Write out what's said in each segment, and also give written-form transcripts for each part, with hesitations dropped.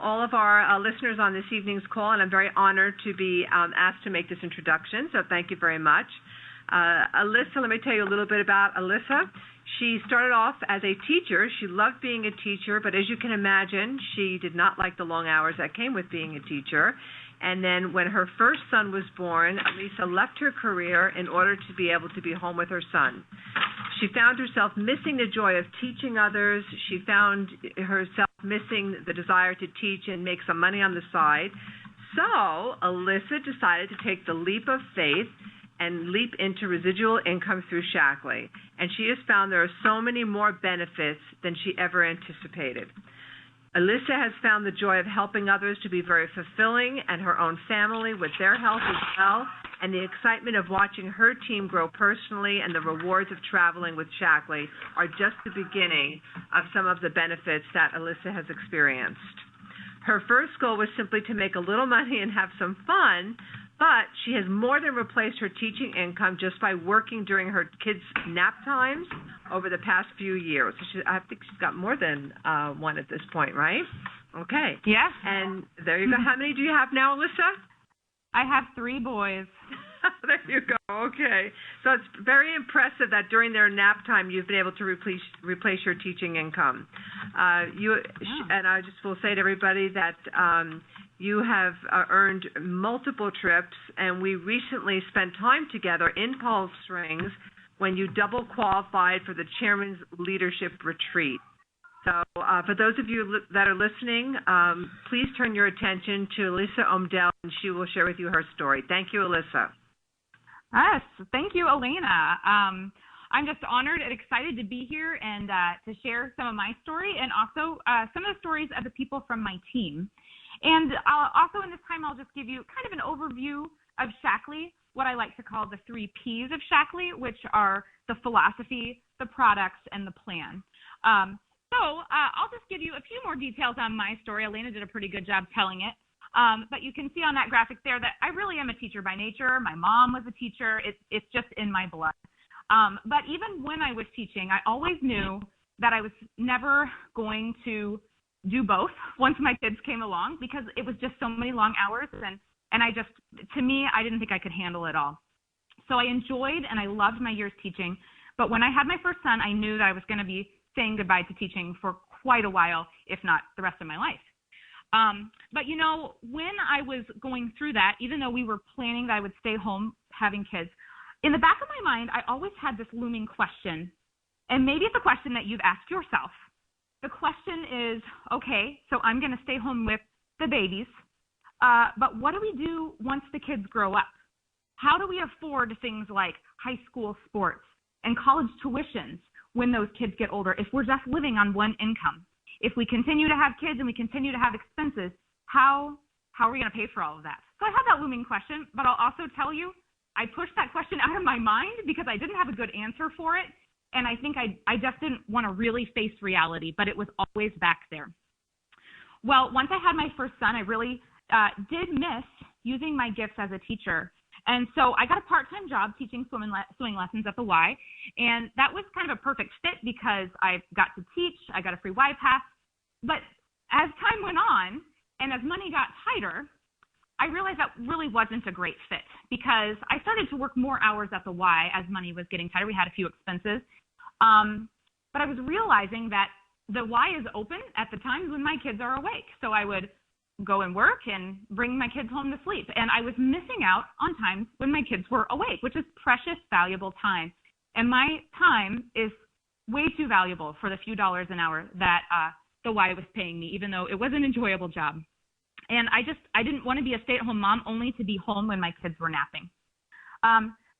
all of our listeners on this evening's call, and I'm very honored to be asked to make this introduction, so thank you very much. Alyssa, let me tell you a little bit about Alyssa. She started off as a teacher. She loved being a teacher, but as you can imagine, she did not like the long hours that came with being a teacher. And then when her first son was born, Alyssa left her career in order to be able to be home with her son. She found herself missing the joy of teaching others. She found herself missing the desire to teach and make some money on the side. So Alyssa decided to take the leap of faith and leap into residual income through Shaklee. And she has found there are so many more benefits than she ever anticipated. Alyssa has found the joy of helping others to be very fulfilling, and her own family with their health as well, and the excitement of watching her team grow personally and the rewards of traveling with Shaklee are just the beginning of some of the benefits that Alyssa has experienced. Her first goal was simply to make a little money and have some fun, but she has more than replaced her teaching income just by working during her kids' nap times over the past few years. I think she's got more than one at this point, right? Okay. Yeah. And there you go. How many do you have now, Alyssa? I have 3 boys. There you go. Okay. So it's very impressive that during their nap time you've been able to replace your teaching income. And I just will say to everybody that you have earned multiple trips, and we recently spent time together in Palm Springs when you double qualified for the Chairman's Leadership Retreat. So for those of you that are listening, please turn your attention to Alyssa Omdal, and she will share with you her story. Thank you, Alyssa. Yes, thank you, Elena. I'm just honored and excited to be here and to share some of my story and also some of the stories of the people from my team. And also in this time, I'll just give you kind of an overview of Shaklee, what I like to call the 3 Ps of Shaklee, which are the philosophy, the products, and the plan. So I'll just give you a few more details on my story. Elena did a pretty good job telling it. But you can see on that graphic there that I really am a teacher by nature. My mom was a teacher. It's just in my blood. But even when I was teaching, I always knew that I was never going to do both once my kids came along, because it was just so many long hours, and to me, I didn't think I could handle it all. So I enjoyed and I loved my years teaching, but when I had my first son, I knew that I was going to be saying goodbye to teaching for quite a while, if not the rest of my life. But you know, when I was going through that, even though we were planning that I would stay home having kids, in the back of my mind, I always had this looming question, and maybe it's a question that you've asked yourself. The question is, okay, so I'm going to stay home with the babies, but what do we do once the kids grow up? How do we afford things like high school sports and college tuitions when those kids get older if we're just living on one income? If we continue to have kids and we continue to have expenses, how are we going to pay for all of that? So I had that looming question, but I'll also tell you, I pushed that question out of my mind because I didn't have a good answer for it. And I think I just didn't want to really face reality, but it was always back there. Well, once I had my first son, I really did miss using my gifts as a teacher. And so I got a part-time job teaching swimming lessons at the Y. And that was kind of a perfect fit because I got to teach, I got a free Y pass. But as time went on and as money got tighter, I realized that really wasn't a great fit because I started to work more hours at the Y as money was getting tighter. We had a few expenses. But I was realizing that the Y is open at the times when my kids are awake. So I would go and work and bring my kids home to sleep. And I was missing out on times when my kids were awake, which is precious, valuable time. And my time is way too valuable for the few dollars an hour that the Y was paying me, even though it was an enjoyable job. And I didn't want to be a stay-at-home mom only to be home when my kids were napping.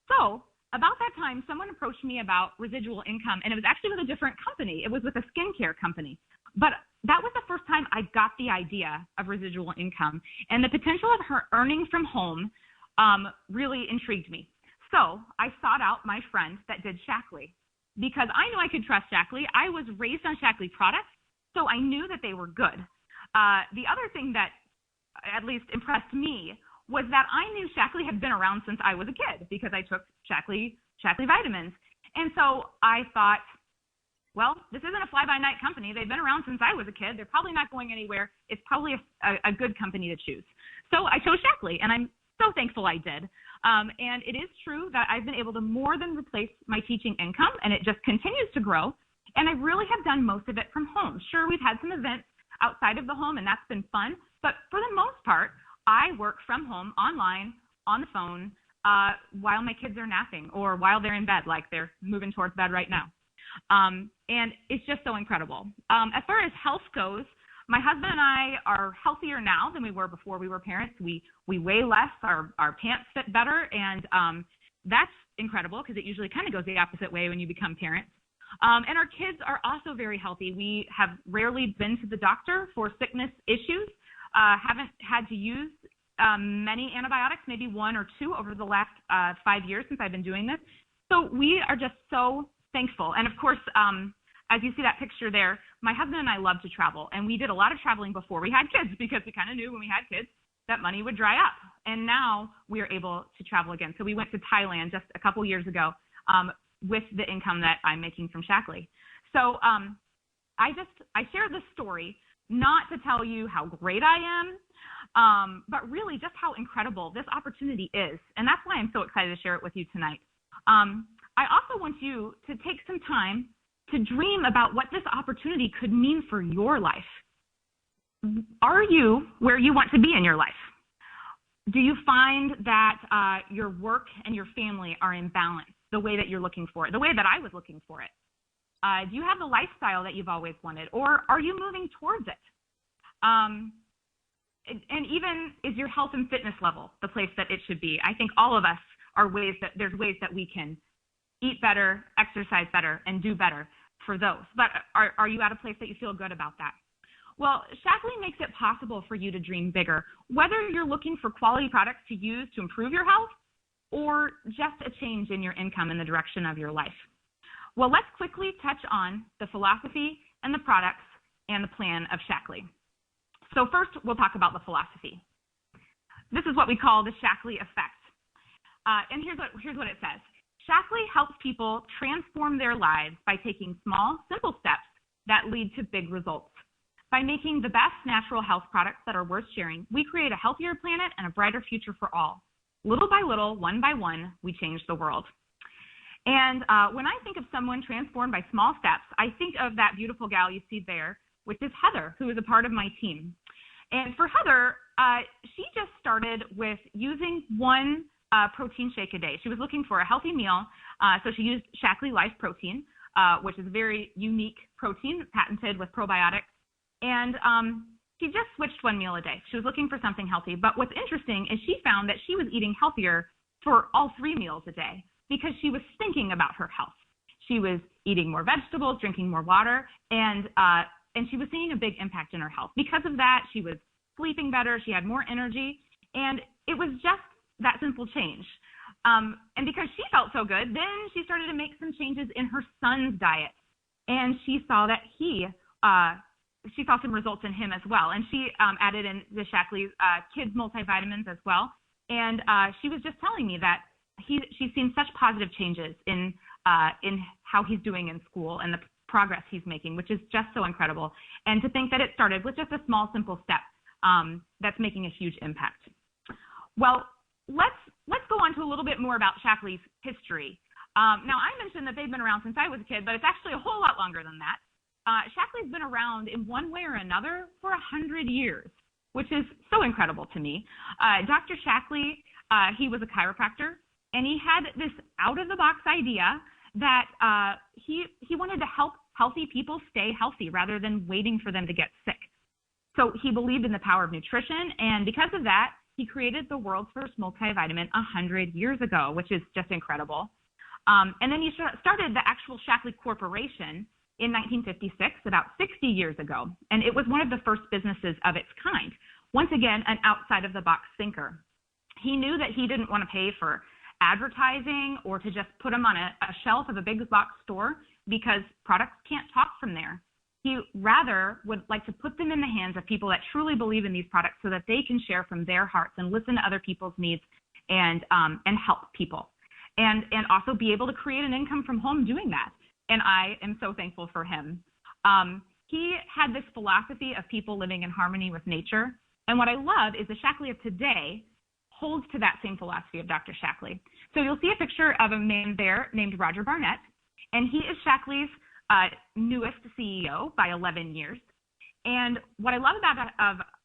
So about that time, someone approached me about residual income, and it was actually with a different company. It was with a skincare company. But that was the first time I got the idea of residual income, and the potential of her earning from home really intrigued me. So I sought out my friend that did Shaklee because I knew I could trust Shaklee. I was raised on Shaklee products, so I knew that they were good. The other thing that at least impressed me was that I knew Shaklee had been around since I was a kid because I took Shaklee vitamins. And so I thought, well, this isn't a fly-by-night company. They've been around since I was a kid. They're probably not going anywhere. It's probably a good company to choose. So I chose Shaklee, and I'm so thankful I did. And it is true that I've been able to more than replace my teaching income, and it just continues to grow. And I really have done most of it from home. Sure, we've had some events outside of the home, and that's been fun. But for the most part, I work from home, online, on the phone, while my kids are napping or while they're in bed, like they're moving towards bed right now. And it's just so incredible. As far as health goes, my husband and I are healthier now than we were before we were parents. We weigh less, our pants fit better, and that's incredible because it usually kind of goes the opposite way when you become parents. And our kids are also very healthy. We have rarely been to the doctor for sickness issues, haven't had to use many antibiotics, maybe 1 or 2 over the last 5 years since I've been doing this. So we are just so thankful. And of course, as you see that picture there, my husband and I love to travel, and we did a lot of traveling before we had kids because we kind of knew when we had kids that money would dry up. And now we are able to travel again. So we went to Thailand just a couple years ago with the income that I'm making from Shaklee. So I share this story not to tell you how great I am, but really just how incredible this opportunity is. And that's why I'm so excited to share it with you tonight. I also want you to take some time to dream about what this opportunity could mean for your life. Are you where you want to be in your life? Do you find that your work and your family are in balance the way that you're looking for it, the way that I was looking for it? Do you have the lifestyle that you've always wanted, or are you moving towards it? And even is your health and fitness level the place that it should be? I think all of us are there's ways that we can eat better, exercise better, and do better for those. But are you at a place that you feel good about that? Well, Shaklee makes it possible for you to dream bigger, whether you're looking for quality products to use to improve your health or just a change in your income in the direction of your life. Well, let's quickly touch on the philosophy and the products and the plan of Shaklee. So first, we'll talk about the philosophy. This is what we call the Shaklee effect. And here's what it says. Shaklee helps people transform their lives by taking small, simple steps that lead to big results. By making the best natural health products that are worth sharing, we create a healthier planet and a brighter future for all. Little by little, one by one, we change the world. And when I think of someone transformed by small steps, I think of that beautiful gal you see there, which is Heather, who is a part of my team. And for Heather, she just started with using one protein shake a day. She was looking for a healthy meal, so she used Shaklee Life Protein, which is a very unique protein, patented with probiotics. And she just switched one meal a day. She was looking for something healthy. But what's interesting is she found that she was eating healthier for all 3 meals a day because she was thinking about her health. She was eating more vegetables, drinking more water, and she was seeing a big impact in her health. Because of that, she was sleeping better, she had more energy, and it was just that simple change. And because she felt so good, then she started to make some changes in her son's diet, and she saw that she saw some results in him as well. And she added in the Shaklee kids multivitamins as well. And she was just telling me that she's seen such positive changes in how he's doing in school and the progress he's making, which is just so incredible. And to think that it started with just a small, simple step that's making a huge impact. Well, let's go on to a little bit more about Shaklee's history. Now, I mentioned that they've been around since I was a kid, but it's actually a whole lot longer than that. Shaklee's been around in one way or another for 100 years, which is so incredible to me. Dr. Shaklee, he was a chiropractor, and he had this out-of-the-box idea that he wanted to help healthy people stay healthy rather than waiting for them to get sick. So he believed in the power of nutrition, and because of that, he created the world's first multivitamin 100 years ago, which is just incredible. And then he started the actual Shaklee Corporation in 1956, about 60 years ago, and it was one of the first businesses of its kind. Once again, an outside-of-the-box thinker. He knew that he didn't want to pay for advertising or to just put them on a shelf of a big box store because products can't talk from there. He rather would like to put them in the hands of people that truly believe in these products so that they can share from their hearts and listen to other people's needs and help people. And also be able to create an income from home doing that. and I am so thankful for him. He had this philosophy of people living in harmony with nature, and what I love is the Shaklee of today holds to that same philosophy of Dr. Shaklee. So you'll see a picture of a man there named Roger Barnett, and he is Shaklee's newest CEO by 11 years. And what I love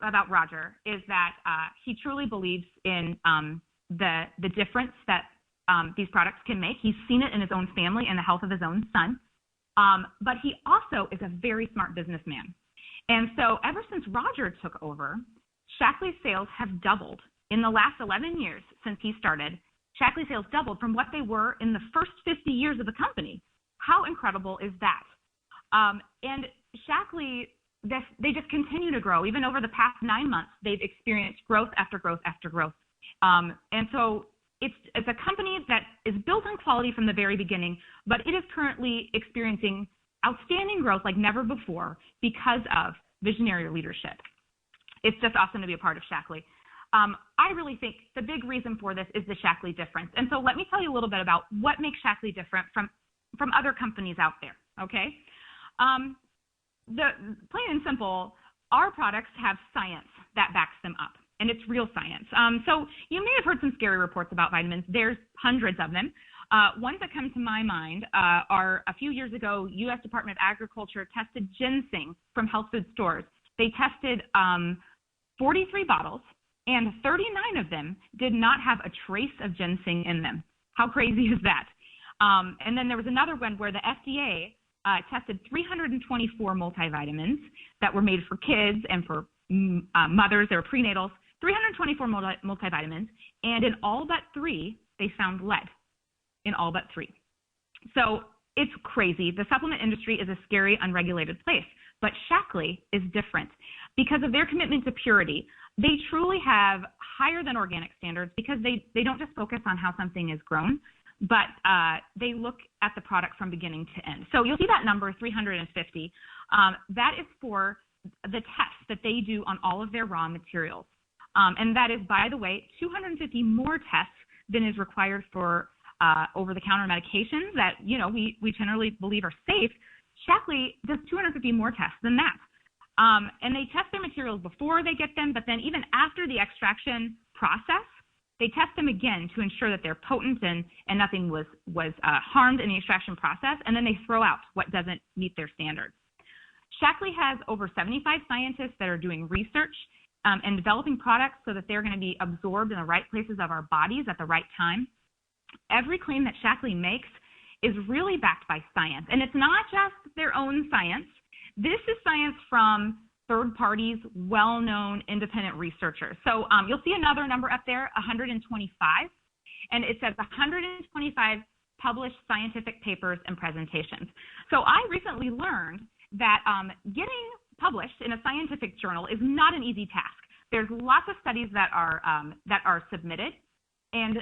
about Roger is that he truly believes in the difference that these products can make. He's seen it in his own family and the health of his own son. But he also is a very smart businessman. And so ever since Roger took over, Shaklee's sales have doubled. In the last 11 years since he started, Shaklee sales doubled from what they were in the first 50 years of the company. How incredible is that? And Shaklee, they just continue to grow. Even over the past 9 months, they've experienced growth after growth after growth. And so it's a company that is built on quality from the very beginning, but it is currently experiencing outstanding growth like never before because of visionary leadership. It's just awesome to be a part of Shaklee. I really think the big reason for this is the Shaklee difference. And so let me tell you a little bit about what makes Shaklee different from other companies out there, okay? Plain and simple, our products have science that backs them up, and it's real science. So you may have heard some scary reports about vitamins. There's hundreds of them. Ones that come to my mind are a few years ago, U.S. Department of Agriculture tested ginseng from health food stores. They tested 43 bottles, and 39 of them did not have a trace of ginseng in them. How crazy is that? And then there was another one where the FDA tested 324 multivitamins that were made for kids and for mothers. They were prenatals, 324 multivitamins, and in all but 3, they found lead. In all but 3. So it's crazy. The supplement industry is a scary, unregulated place. But Shaklee is different because of their commitment to purity. They truly have higher than organic standards because they don't just focus on how something is grown, but they look at the product from beginning to end. So you'll see that number, 350. That is for the tests that they do on all of their raw materials. And that is, by the way, 250 more tests than is required for over-the-counter medications that, we generally believe are safe. Shaklee does 250 more tests than that. And they test their materials before they get them, but then even after the extraction process, they test them again to ensure that they're potent and nothing was harmed in the extraction process, and then they throw out what doesn't meet their standards. Shaklee has over 75 scientists that are doing research and developing products so that they're going to be absorbed in the right places of our bodies at the right time. Every claim that Shaklee makes is really backed by science, and it's not just their own science. This is science from third parties, well-known independent researchers. So you'll see another number up there, 125, and it says 125 published scientific papers and presentations. So I recently learned that getting published in a scientific journal is not an easy task. There's lots of studies that are submitted, and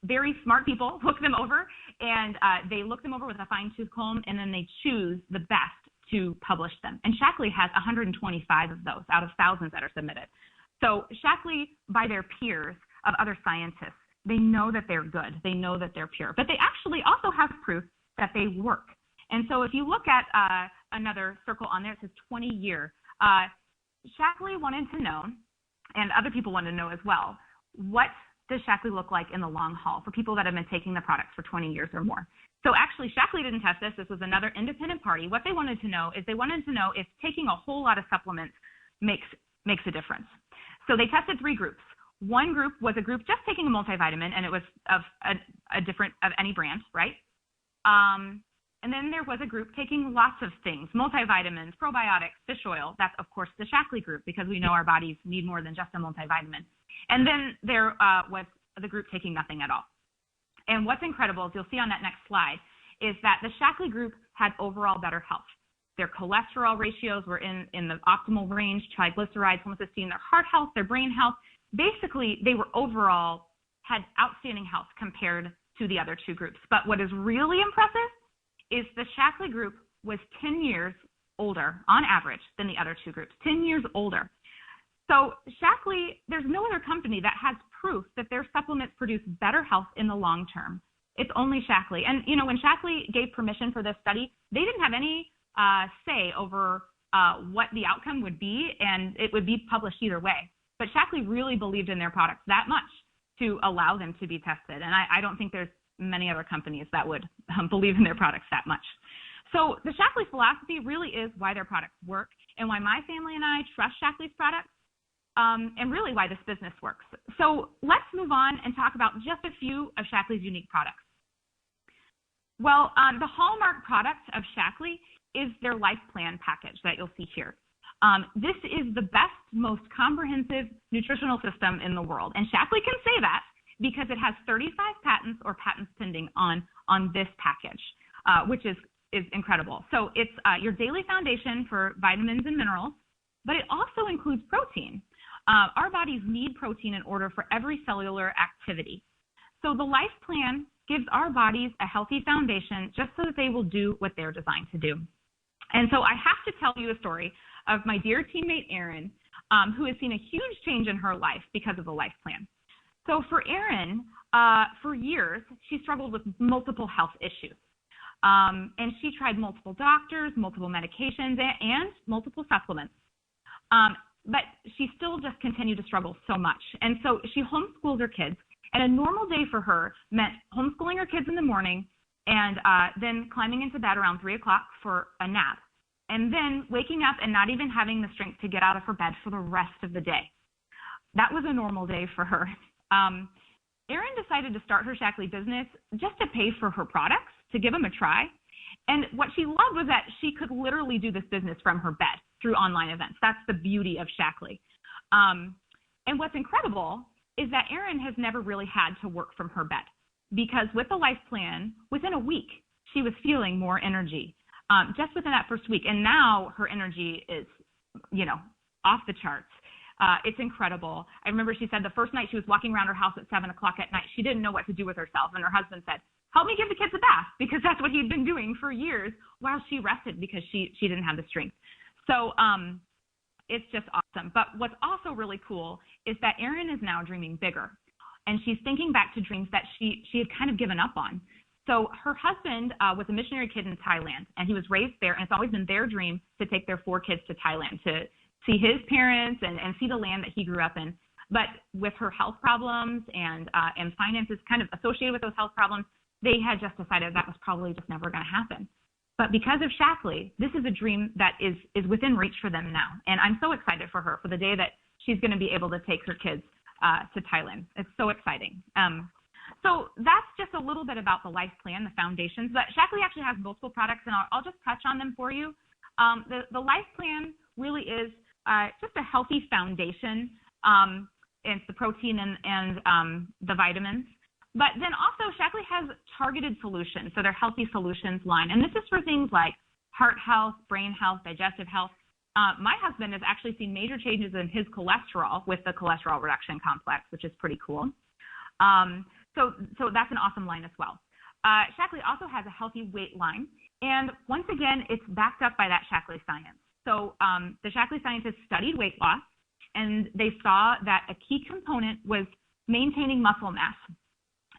very smart people look them over, and they look them over with a fine-tooth comb, and then they choose the best to publish them. And Shaklee has 125 of those out of thousands that are submitted. So Shaklee, by their peers of other scientists, they know that they're good. They know that they're pure. But they actually also have proof that they work. And so if you look at another circle on there, it says 20-year. Shaklee wanted to know, and other people wanted to know as well, what does Shaklee look like in the long haul for people that have been taking the products for 20 years or more? So actually, Shaklee didn't test this. This was another independent party. What they wanted to know is they wanted to know if taking a whole lot of supplements makes a difference. So they tested 3 groups. One group was a group just taking a multivitamin, and it was of any brand, right? And then there was a group taking lots of things, multivitamins, probiotics, fish oil. That's, of course, the Shaklee group, because we know our bodies need more than just a multivitamin. And then there was the group taking nothing at all. And what's incredible, as you'll see on that next slide, is that the Shaklee group had overall better health. Their cholesterol ratios were in the optimal range, triglycerides, homocysteine, their heart health, their brain health. Basically, they were overall had outstanding health compared to the other 2 groups. But what is really impressive is the Shaklee group was 10 years older, on average, than the other 2 groups, 10 years older. So Shaklee, there's no other company that has proof that their supplements produce better health in the long term It's only Shaklee. And, when Shaklee gave permission for this study, they didn't have any say over what the outcome would be, and it would be published either way. But Shaklee really believed in their products that much to allow them to be tested. And I don't think there's many other companies that would believe in their products that much. So the Shaklee philosophy really is why their products work and why my family and I trust Shaklee's products, and really why this business works. So let's move on and talk about just a few of Shaklee's unique products. Well, the hallmark product of Shaklee is their Life Plan package that you'll see here. This is the best, most comprehensive nutritional system in the world. And Shaklee can say that because it has 35 patents or patents pending on this package, which is incredible. So it's your daily foundation for vitamins and minerals, but it also includes protein. Our bodies need protein in order for every cellular activity. So the Life Plan gives our bodies a healthy foundation just so that they will do what they're designed to do. And so I have to tell you a story of my dear teammate, Erin, who has seen a huge change in her life because of the Life Plan. So for Erin, for years, she struggled with multiple health issues. And she tried multiple doctors, multiple medications, and multiple supplements. But she still just continued to struggle so much. And so she homeschooled her kids. And a normal day for her meant homeschooling her kids in the morning and then climbing into bed around 3 o'clock for a nap. And then waking up and not even having the strength to get out of her bed for the rest of the day. That was a normal day for her. Erin decided to start her Shaklee business just to pay for her products, to give them a try. And what she loved was that she could literally do this business from her bed through online events. That's the beauty of Shaklee. And what's incredible is that Erin has never really had to work from her bed, because with the Life Plan, within a week, she was feeling more energy, just within that first week. And now her energy is, off the charts. It's incredible. I remember she said the first night she was walking around her house at 7 o'clock at night, she didn't know what to do with herself. And her husband said, help me give the kids a bath, because that's what he'd been doing for years while she rested because she didn't have the strength. So it's just awesome. But what's also really cool is that Erin is now dreaming bigger. And she's thinking back to dreams that she had kind of given up on. So her husband was a missionary kid in Thailand, and he was raised there. And it's always been their dream to take their 4 kids to Thailand to see his parents and see the land that he grew up in. But with her health problems and finances kind of associated with those health problems, they had just decided that was probably just never going to happen. But because of Shaklee, this is a dream that is within reach for them now. And I'm so excited for her, for the day that she's going to be able to take her kids to Thailand. It's so exciting. So that's just a little bit about the Life Plan, the foundations. But Shaklee actually has multiple products, and I'll just touch on them for you. The Life Plan really is just a healthy foundation. It's the protein and the vitamins. But then also Shaklee has targeted solutions, so they're healthy solutions line. And this is for things like heart health, brain health, digestive health. My husband has actually seen major changes in his cholesterol with the cholesterol reduction complex, which is pretty cool. So that's an awesome line as well. Shaklee also has a healthy weight line. And once again, it's backed up by that Shaklee science. So the Shaklee scientists studied weight loss, and they saw that a key component was maintaining muscle mass.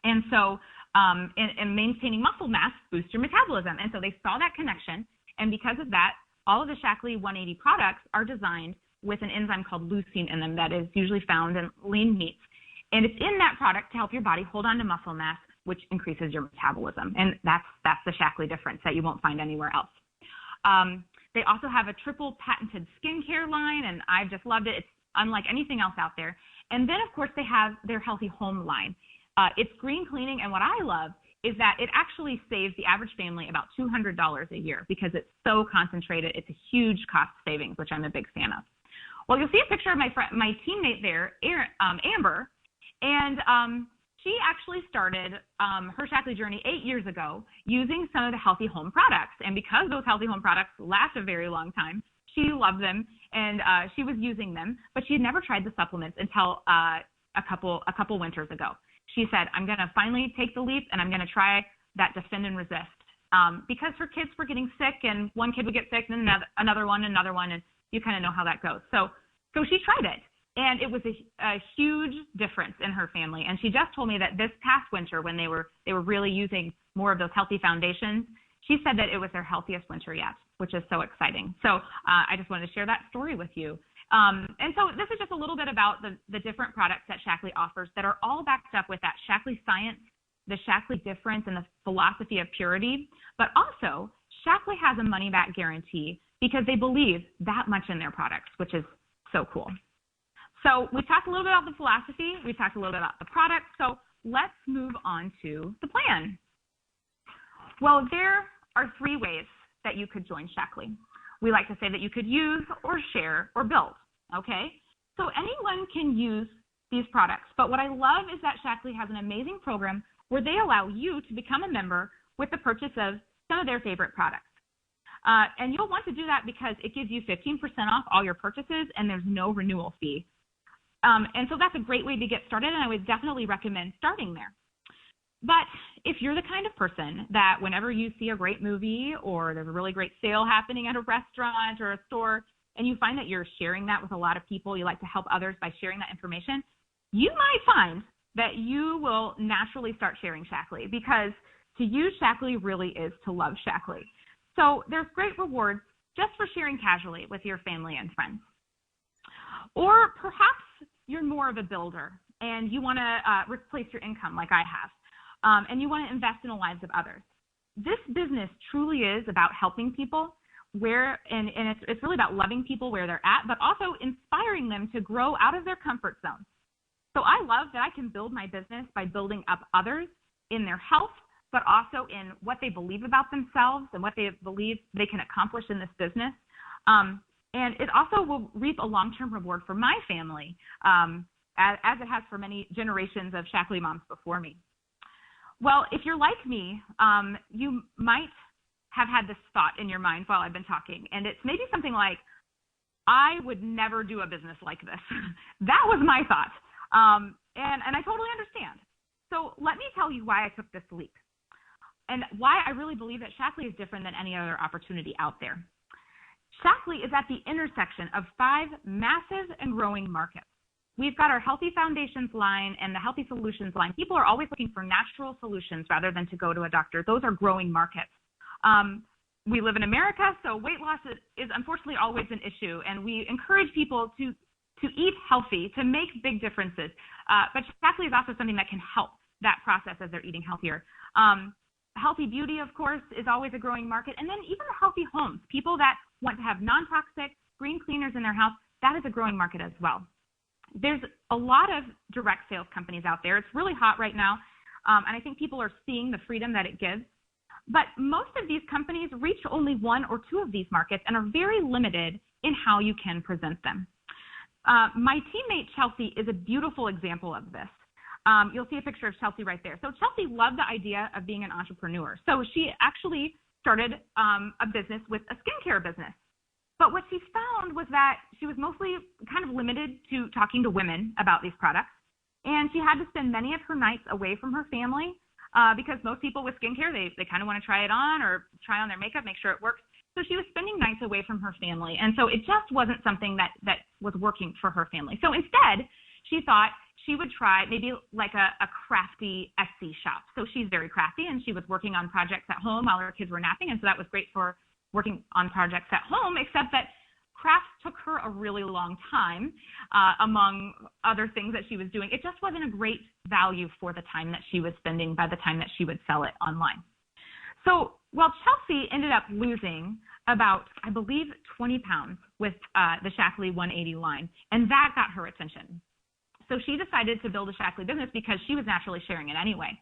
And so and maintaining muscle mass boosts your metabolism. And so they saw that connection. And because of that, all of the Shaklee 180 products are designed with an enzyme called leucine in them that is usually found in lean meats. And it's in that product to help your body hold on to muscle mass, which increases your metabolism. And that's the Shaklee difference that you won't find anywhere else. They also have a triple patented skincare line, and I've just loved it. It's unlike anything else out there. And then, of course, they have their Healthy Home line. It's green cleaning, and what I love is that it actually saves the average family about $200 a year because it's so concentrated. It's a huge cost savings, which I'm a big fan of. Well, you'll see a picture of my teammate there, Amber, and she actually started her Shaklee journey 8 years ago using some of the Healthy Home products. And because those Healthy Home products last a very long time, she loved them, and she was using them, but she had never tried the supplements until a couple winters ago. She said, I'm going to finally take the leap, and I'm going to try that Defend and Resist, because her kids were getting sick, and one kid would get sick, and then another one, and you kind of know how that goes. So she tried it, And it was a huge difference in her family. And she just told me that this past winter, when they were really using more of those healthy foundations, she said that it was their healthiest winter yet, which is so exciting. So I just wanted to share that story with you. And so this is just a little bit about the different products that Shaklee offers that are all backed up with that Shaklee science, the Shaklee difference, and the philosophy of purity. But also, Shaklee has a money-back guarantee because they believe that much in their products, which is so cool. So we've talked a little bit about the philosophy. We've talked a little bit about the product. So let's move on to the plan. Well, there are 3 ways that you could join Shaklee. We like to say that you could use or share or build, okay? So anyone can use these products. But what I love is that Shaklee has an amazing program where they allow you to become a member with the purchase of some of their favorite products. And you'll want to do that because it gives you 15% off all your purchases and there's no renewal fee. And so that's a great way to get started, and I would definitely recommend starting there. But if you're the kind of person that whenever you see a great movie or there's a really great sale happening at a restaurant or a store, and you find that you're sharing that with a lot of people, you like to help others by sharing that information, you might find that you will naturally start sharing Shaklee, because to use Shaklee really is to love Shaklee. So there's great rewards just for sharing casually with your family and friends. Or perhaps you're more of a builder and you want to replace your income like I have, and you want to invest in the lives of others. This business truly is about helping people and it's really about loving people where they're at, but also inspiring them to grow out of their comfort zone. So I love that I can build my business by building up others in their health, but also in what they believe about themselves and what they believe they can accomplish in this business. And it also will reap a long-term reward for my family, as it has for many generations of Shaklee moms before me. Well, if you're like me, you might have had this thought in your mind while I've been talking, and it's maybe something like, I would never do a business like this. That was my thought, and I totally understand. So let me tell you why I took this leap and why I really believe that Shaklee is different than any other opportunity out there. Shaklee is at the intersection of 5 massive and growing markets. We've got our Healthy Foundations line and the Healthy Solutions line. People are always looking for natural solutions rather than to go to a doctor. Those are growing markets. We live in America, so weight loss is unfortunately always an issue, and we encourage people to eat healthy, to make big differences. But Shaklee is also something that can help that process as they're eating healthier. Healthy beauty, of course, is always a growing market. And then even healthy homes, people that want to have non-toxic green cleaners in their house, that is a growing market as well. There's a lot of direct sales companies out there. It's really hot right now, and I think people are seeing the freedom that it gives. But most of these companies reach only 1 or 2 of these markets and are very limited in how you can present them. My teammate Chelsea is a beautiful example of this. You'll see a picture of Chelsea right there. So Chelsea loved the idea of being an entrepreneur. So she actually started a business with a skincare business. But what she found was that she was mostly kind of limited to talking to women about these products. And she had to spend many of her nights away from her family because most people with skincare, they kind of want to try it on or try on their makeup, make sure it works. So she was spending nights away from her family. And so it just wasn't something that was working for her family. So instead, she thought she would try maybe like a crafty Etsy shop. So she's very crafty, and she was working on projects at home while her kids were napping. And so that was great for working on projects at home, except that crafts took her a really long time, among other things that she was doing. It just wasn't a great value for the time that she was spending by the time that she would sell it online. So while Chelsea ended up losing about, I believe, 20 pounds with the Shaklee 180 line, and that got her attention. So she decided to build a Shaklee business because she was naturally sharing it anyway.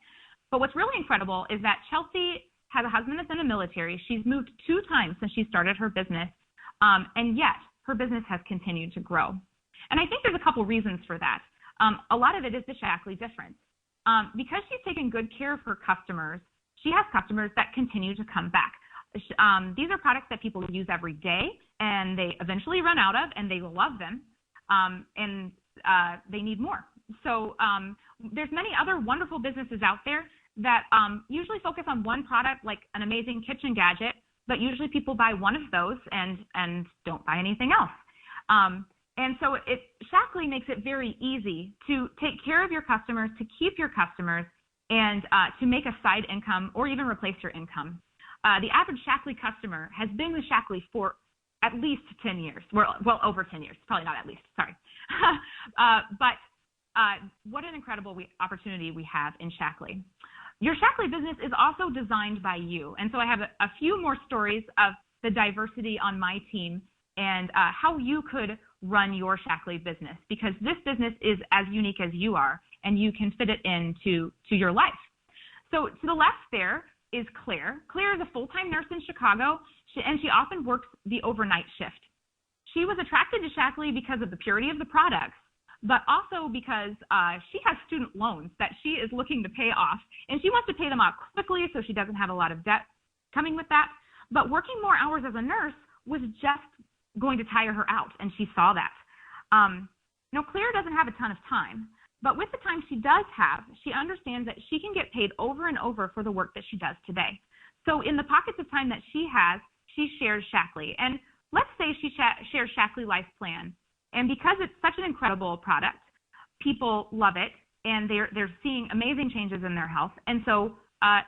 But what's really incredible is that Chelsea has a husband that's in the military. She's moved 2 times since she started her business, and yet her business has continued to grow. And I think there's a couple reasons for that. A lot of it is the Shaklee difference. Because she's taken good care of her customers, she has customers that continue to come back. These are products that people use every day, and they eventually run out of, and they love them, and they need more. So there's many other wonderful businesses out there that usually focus on one product, like an amazing kitchen gadget, but usually people buy one of those and don't buy anything else. And so Shackley makes it very easy to take care of your customers, to keep your customers, and to make a side income or even replace your income. The average Shackley customer has been with Shackley for at least 10 years. Well, over 10 years. Probably not at least. Sorry. But what an incredible opportunity we have in Shackley. Your Shackley business is also designed by you. And so I have a few more stories of the diversity on my team and how you could run your Shackley business, because this business is as unique as you are, and you can fit it into your life. So to the left there is Claire. Claire is a full-time nurse in Chicago, and she often works the overnight shift. She was attracted to Shackley because of the purity of the products, but also because she has student loans that she is looking to pay off, and she wants to pay them off quickly so she doesn't have a lot of debt coming with that. But working more hours as a nurse was just going to tire her out, and she saw that. Now, Claire doesn't have a ton of time, but with the time she does have, she understands that she can get paid over and over for the work that she does today. So in the pockets of time that she has, she shares Shackley. And let's say she shares Shackley Life Plan. And because it's such an incredible product, people love it, and they're seeing amazing changes in their health. And so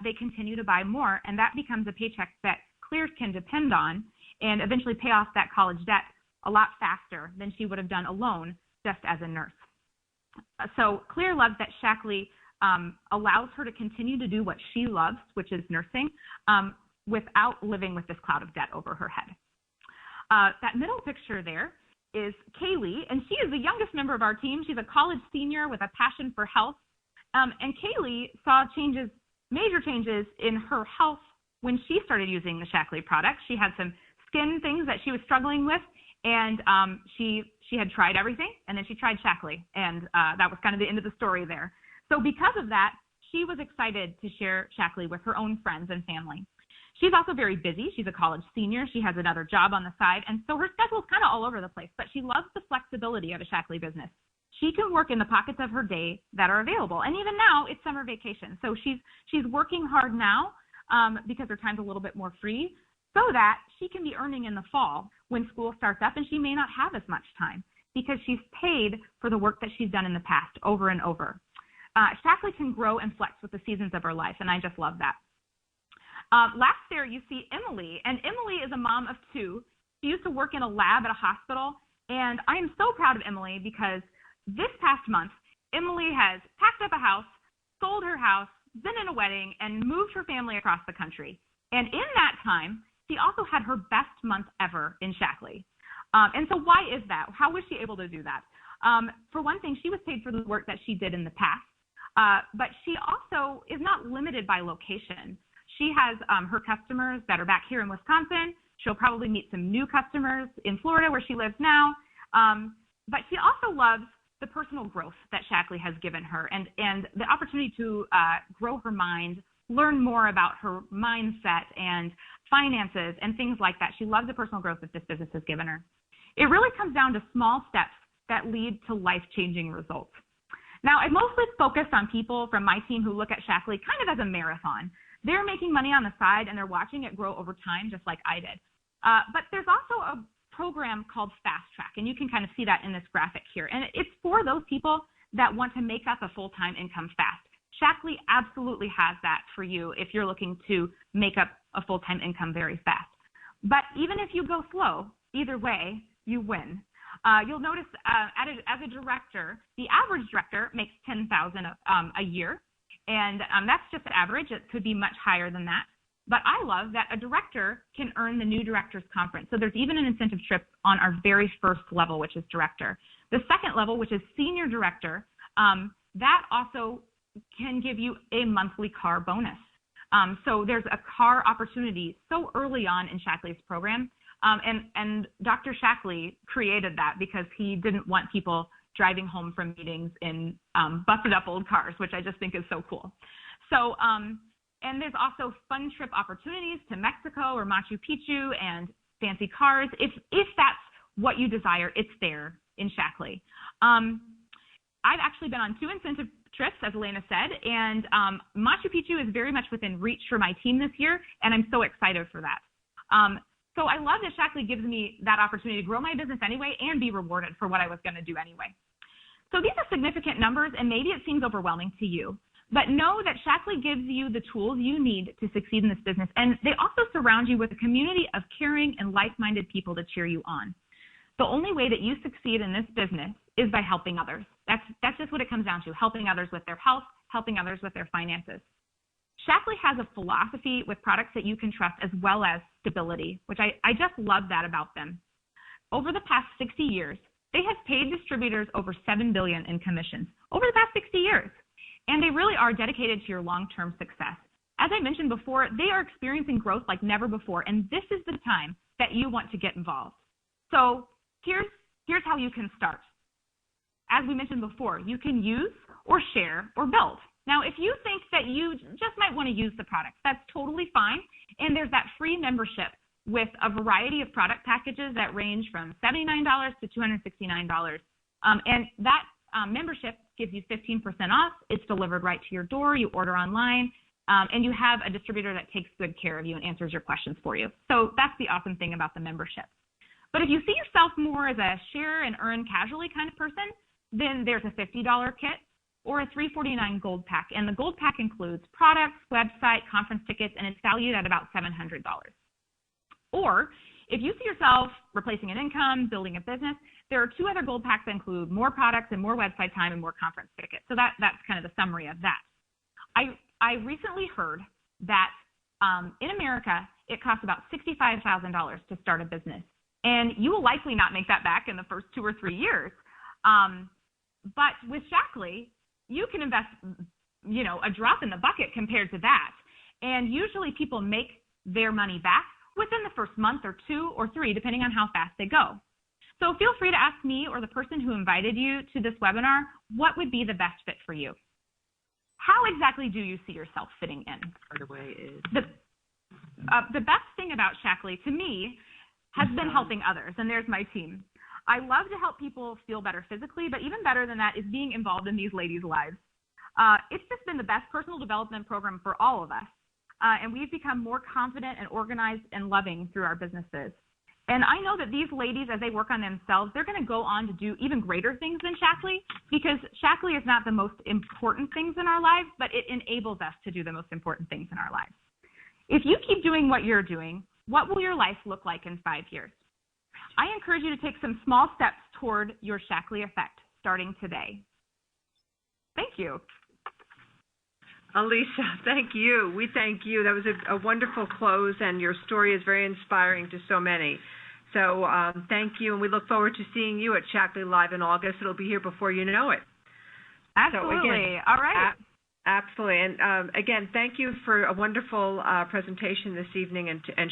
they continue to buy more, and that becomes a paycheck that Claire can depend on and eventually pay off that college debt a lot faster than she would have done alone just as a nurse. So Claire loves that Shackley allows her to continue to do what she loves, which is nursing, without living with this cloud of debt over her head. That middle picture there is Kaylee, and she is the youngest member of our team. She's a college senior with a passion for health. And Kaylee saw major changes in her health when she started using the Shackley product. She had some skin things that she was struggling with, and she had tried everything, and then she tried Shackley, and that was kind of the end of the story there. So because of that, she was excited to share Shackley with her own friends and family. She's also very busy. She's a college senior. She has another job on the side, and so her schedule's kind of all over the place, but she loves the flexibility of a Shackley business. She can work in the pockets of her day that are available, and even now, it's summer vacation. So she's working hard now because her time's a little bit more free, so that she can be earning in the fall when school starts up, and she may not have as much time because she's paid for the work that she's done in the past over and over. Shackley can grow and flex with the seasons of her life, and I just love that. Last there, you see Emily, and Emily is a mom of two. She used to work in a lab at a hospital, and I am so proud of Emily because this past month, Emily has packed up a house, sold her house, been in a wedding, and moved her family across the country. And in that time, she also had her best month ever in Shackley. And so why is that? How was she able to do that? For one thing, she was paid for the work that she did in the past, but she also is not limited by location. She has her customers that are back here in Wisconsin. She'll probably meet some new customers in Florida where she lives now. But she also loves the personal growth that Shackley has given her and the opportunity to grow her mind, learn more about her mindset and finances and things like that. She loves the personal growth that this business has given her. It really comes down to small steps that lead to life-changing results. Now, I mostly focused on people from my team who look at Shackley kind of as a marathon. They're making money on the side, and they're watching it grow over time, just like I did. But there's also a program called Fast Track, and you can kind of see that in this graphic here. And it's for those people that want to make up a full-time income fast. Shackley absolutely has that for you if you're looking to make up a full-time income very fast. But even if you go slow, either way, you win. You'll notice as a director, the average director makes $10,000 a year. And that's just the average. It could be much higher than that. But I love that a director can earn the New Directors Conference. So there's even an incentive trip on our very first level, which is director. The second level, which is senior director, that also can give you a monthly car bonus. So there's a car opportunity so early on in Shackley's program. And Dr. Shackley created that because he didn't want people driving home from meetings in busted up old cars, which I just think is so cool. So, and there's also fun trip opportunities to Mexico or Machu Picchu and fancy cars. If that's what you desire, it's there in Shackley. I've actually been on 2 incentive trips, as Elena said, and Machu Picchu is very much within reach for my team this year, and I'm so excited for that. So I love that Shackley gives me that opportunity to grow my business anyway and be rewarded for what I was going to do anyway. So these are significant numbers, and maybe it seems overwhelming to you. But know that Shackley gives you the tools you need to succeed in this business, and they also surround you with a community of caring and like-minded people to cheer you on. The only way that you succeed in this business is by helping others. That's just what it comes down to, helping others with their health, helping others with their finances. Shackley has a philosophy with products that you can trust as well as stability, which I just love that about them. Over the past 60 years, they have paid distributors over $7 billion in commissions over the past 60 years. And they really are dedicated to your long-term success. As I mentioned before, they are experiencing growth like never before, and this is the time that you want to get involved. So here's how you can start. As we mentioned before, you can use or share or build. Now, if you think that you just might want to use the product, that's totally fine. And there's that free membership with a variety of product packages that range from $79 to $269. And that membership gives you 15% off. It's delivered right to your door. You order online, and you have a distributor that takes good care of you and answers your questions for you. So that's the awesome thing about the membership. But if you see yourself more as a share and earn casually kind of person, then there's a $50 kit or a $349 gold pack. And the gold pack includes products, website, conference tickets, and it's valued at about $700. Or if you see yourself replacing an income, building a business, there are 2 other gold packs that include more products and more website time and more conference tickets. So that's kind of the summary of that. I recently heard that in America, it costs about $65,000 to start a business. And you will likely not make that back in the first 2 or 3 years. But with Shackley, you can invest, a drop in the bucket compared to that. And usually people make their money back within the first month or 2 or 3, depending on how fast they go. So feel free to ask me or the person who invited you to this webinar, what would be the best fit for you? How exactly do you see yourself fitting in? By the way, is the best thing about Shackley, to me, has been helping others, and there's my team. I love to help people feel better physically, but even better than that is being involved in these ladies' lives. It's just been the best personal development program for all of us, and we've become more confident and organized and loving through our businesses. And I know that these ladies, as they work on themselves, they're going to go on to do even greater things than Shackley, because Shackley is not the most important things in our lives, but it enables us to do the most important things in our lives. If you keep doing what you're doing, what will your life look like in 5 years? I encourage you to take some small steps toward your Shackley effect starting today. Thank you. Alicia, thank you. We thank you. That was a wonderful close, and your story is very inspiring to so many. So thank you, and we look forward to seeing you at Shackley Live in August. It'll be here before you know it. Absolutely. So again, all right. Absolutely. And again, thank you for a wonderful presentation this evening and sharing.